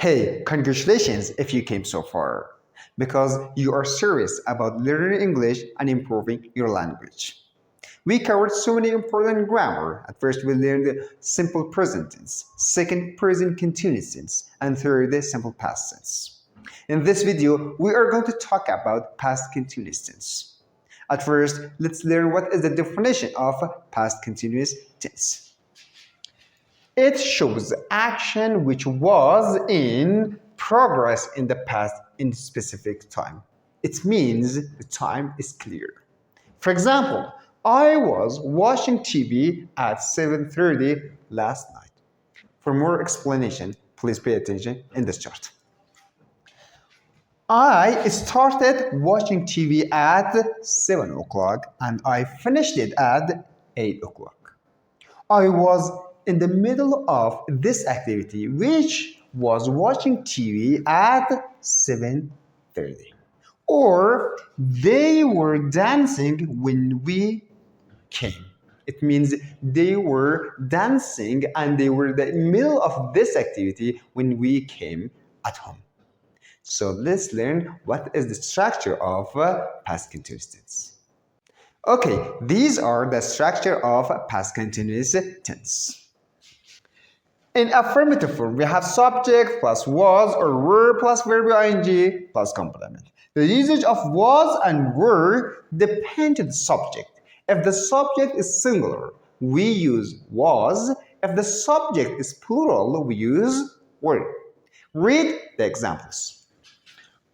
Hey, congratulations if you came so far, because you are serious about learning English and improving your language. We covered so many important grammar. At first, we learned the simple present tense, second, present continuous tense, and third, the simple past tense. In this video, we are going to talk about past continuous tense. At first, let's learn what is the definition of past continuous tense. It shows action which was in progress in the past in specific time. It means the time is clear. For example, I was watching TV at 7:30 last night. For more explanation, please pay attention in this chart. I started watching TV at 7 o'clock and I finished it at 8 o'clock. I was in the middle of this activity, which was watching TV at 7:30. Or they were dancing when we came. It means they were dancing and they were in the middle of this activity when we came at home. So let's learn what is the structure of past continuous tense. Okay, these are the structure of past continuous tense. In affirmative form, we have subject plus was or were plus verb ing plus complement. The usage of was and were depend on the subject. If the subject is singular, we use was. If the subject is plural, we use were. Read the examples.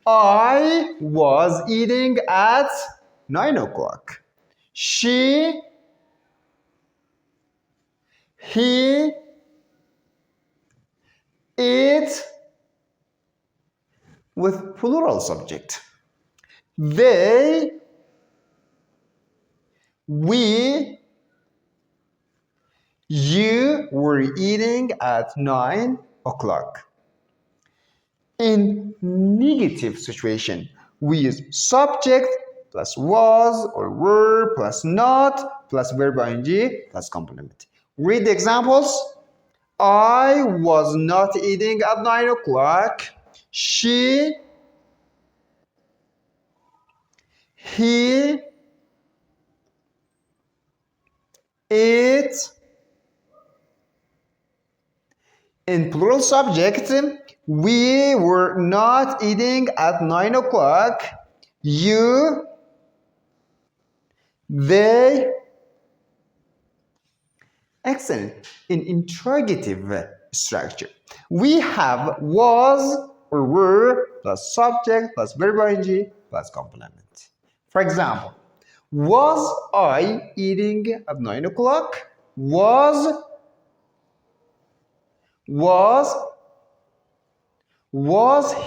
I was eating at 9 o'clock. She, he, it with plural subject. They, we, you were eating at 9 o'clock. In negative situation, we use subject plus was or were plus not plus verb ing plus complement. Read the examples. I was not eating at 9 o'clock. She, he, it. In plural subject, we were not eating at 9 o'clock. You, they. Excellent. In interrogative structure, we have was or were plus subject plus verb ing plus complement. For example, was I eating at 9 o'clock? Was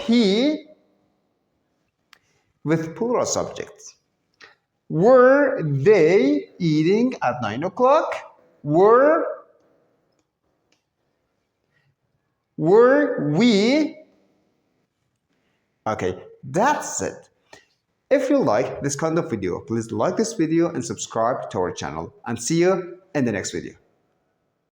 he with plural subjects? Were they eating at 9 o'clock? Were we? Okay, that's it. If you like this kind of video, please like this video and subscribe to our channel, and see you in the next video.